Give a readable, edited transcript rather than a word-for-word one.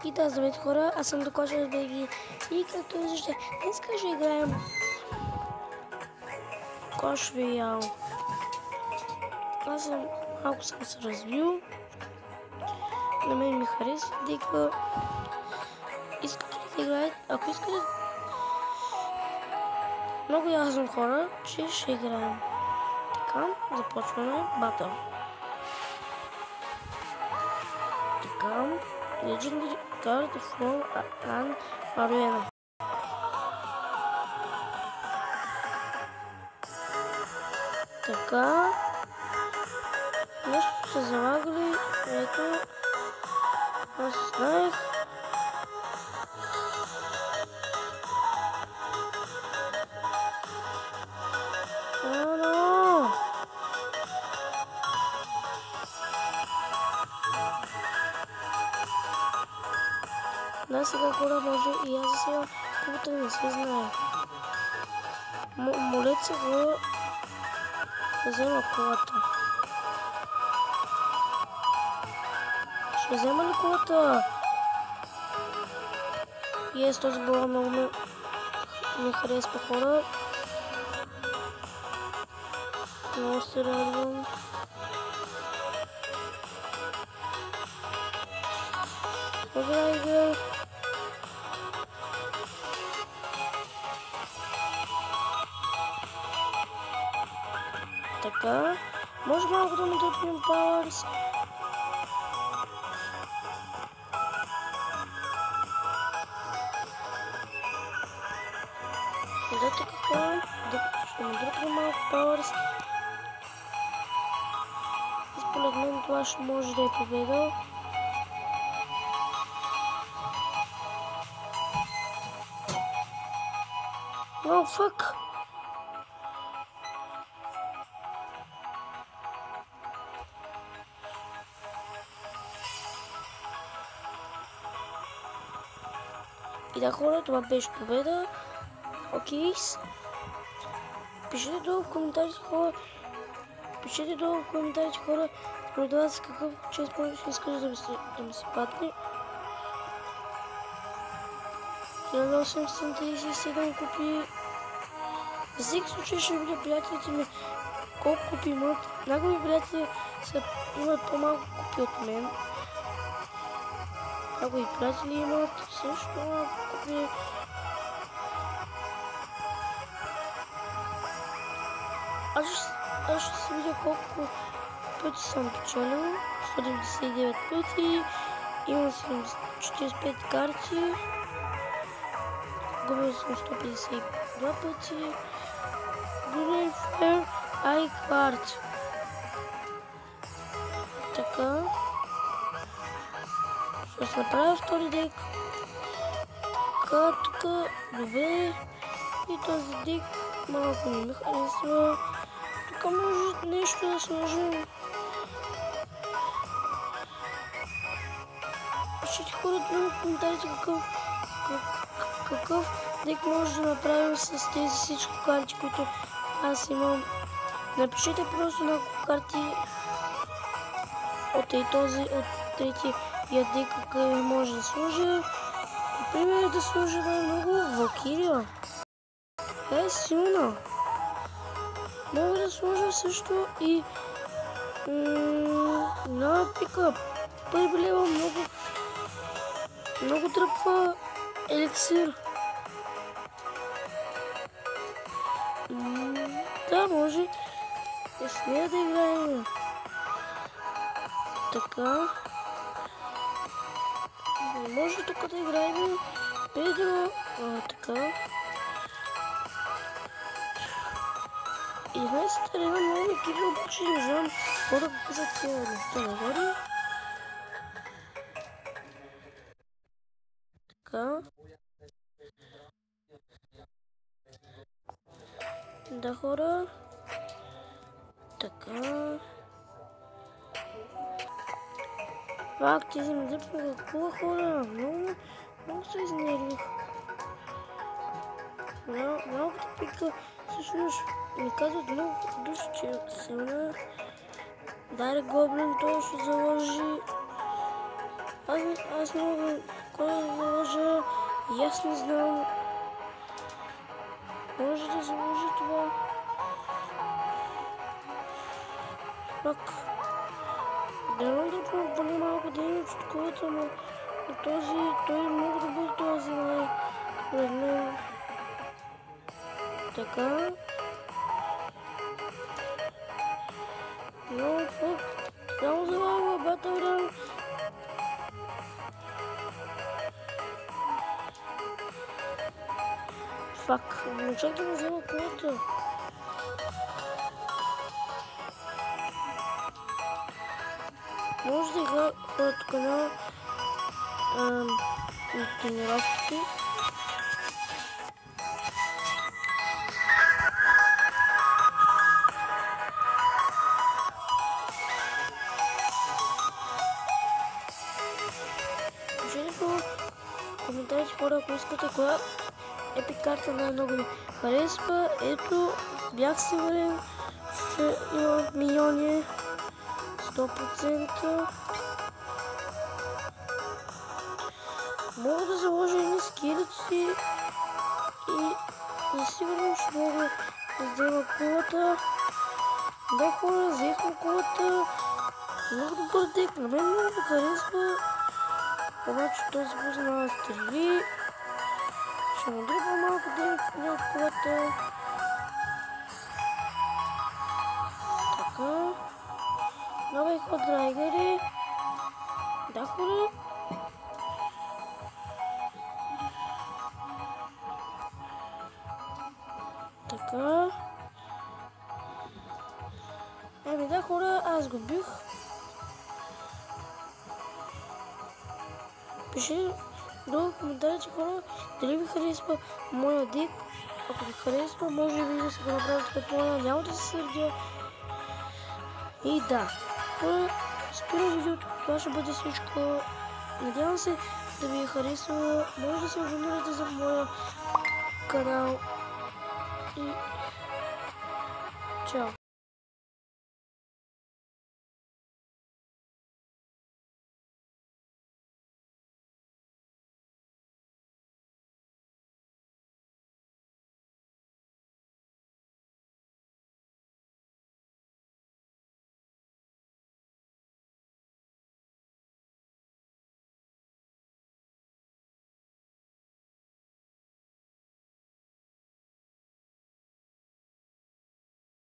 И да, здравейте хора, аз съм докладчик Беги и както виждате, днес ще играем Clash Royale. Аз малко съм се развил, на мен ми харесва дека. Искате ли да играете? Ако искате, много ясно хора, че ще играем. Така, започваме батъл. Така, Legendary Card from an Arena. Така, нещо се залагали, ето, аз знаех. Да, сега хора може и аз да сега купата не се знае. Молете се го да взема колата. Ще взема ли колата? И този балон много ми харесва хора. Много се радвам. Добра игра. Така, може малко да му дъпнем Powers. Да, така, ще му дъпнем малко Powers. И според мен това ще може да е победа. О, фък! И да хора, това беше победа. Окей. Пишете долу в коментарите хора. Според вас какъв чест ще искате да ми се падне. 1837 купи. За всеки случай ще видя приятелите ми колко купи имат. Някои ми приятели имат по-малко купи от мен. Някои приятели имат също малко купи. Аз ще си видя колко пъти съм печелил. 199 пъти. Имам 45 карти. Губил съм 152 пъти. Good Fair iCard. Така. Ще се направя втори дек. Така, тук, добре. И този дек малко не ми харесва. Тук може нещо да сложим. Пишете хората в коментарите какъв дек може да направим с тези всички карти, които аз имам. Напишете просто на карти от този, от третия дек какъв може да сложа. Например да сложа най-много Валкирия. Е силна. Мога да сложа също и на пикъп. Първи лева много тръпва еликсир. Да, може и с нея да играем. Така. Може тук да играем Педро. Така. И знаете, трябва много екипи, обаче не знам какво да показат тези неща нагоре. Така. Да, хора. Така. Пак тези ме дъпнаха. Какво хора? Много се изнервих. Малката пика всъщност ми казват много души, че е силна. Даре Гоблин, той ще заложи. Аз не мога какво да заложа, и аз не знам. Може да заложи това. Пак. Дано да поне малко дейност от колата, но този, той е много добър този май. Пред мен. Така. Но фак. Само залага Battleground. Фак. Но чак да му взема колата. Може да игра тук на тренировките. Пишете в коментарите, хора, ако искате коя епик карта най-много ми харесва. Ето, бях сигурен, че има милиони. 100%. Мога да заложа едни скелети и сигурно ще мога да взема кулата. Да, хора, взехме кулата. Много добър дек, на мен много ми харесва. Обаче този познава стрели. Ще му дръпа малко дек от кулата. Така. Давай ход, драйгари. Да, хора. Така. Ами да, хора, аз го бих. Пишете долу в коментарите, хора, дали ви харесва моя дик. Ако ви харесва, може би да се го направите като моя, няма да се сърдя. И да, хора, спирам видеото, това ще бъде всичко. Надявам се да ви е харесало. Може да се абонирате за моя канал. И